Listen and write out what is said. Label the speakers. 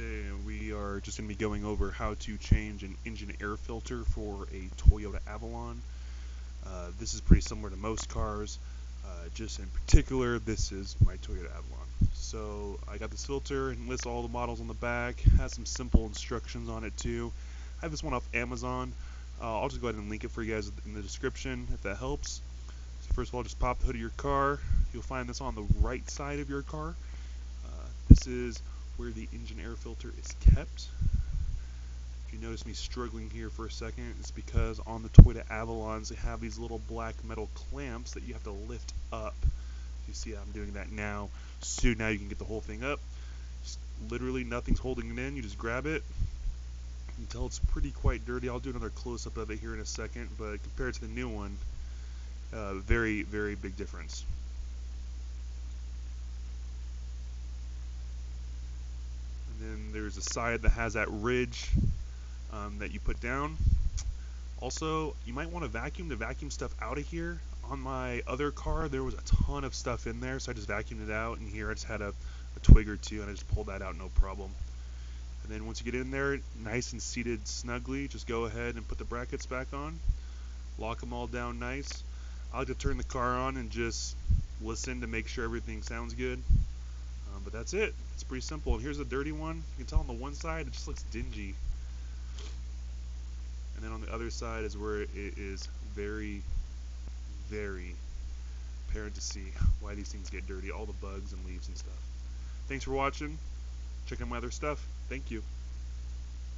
Speaker 1: Today we are just going to be going over how to change an engine air filter for a Toyota Avalon. This is pretty similar to most cars, just in particular this is my Toyota Avalon. So I got this filter and lists all the models on the back, has some simple instructions on it too. I have this one off Amazon. I'll just go ahead and link it for you guys in the description if that helps. So first of all, just pop the hood of your car. You'll find this on the right side of your car. This is where the engine air filter is kept. If you notice me struggling here for a second, it's because on the Toyota Avalons they have these little black metal clamps that you have to lift up. You see I'm doing that now. So now you can get the whole thing up. Just literally nothing's holding it in. You just grab it. You can tell it's quite dirty. I'll do another close-up of it here in a second, but compared to the new one, very, very big difference. Then there's a side that has that ridge that you put down. Also, you might want to vacuum the vacuum stuff out of here. On my other car, there was a ton of stuff in there, so I just vacuumed it out. And here I just had a twig or two, and I just pulled that out, no problem. And then once you get in there, nice and seated snugly, just go ahead and put the brackets back on. Lock them all down nice. I like to turn the car on and just listen to make sure everything sounds good. But that's it. It's pretty simple. And here's the dirty one. You can tell on the one side it just looks dingy. And then on the other side is where it is very, very apparent to see why these things get dirty. All the bugs and leaves and stuff. Thanks for watching. Check out my other stuff. Thank you.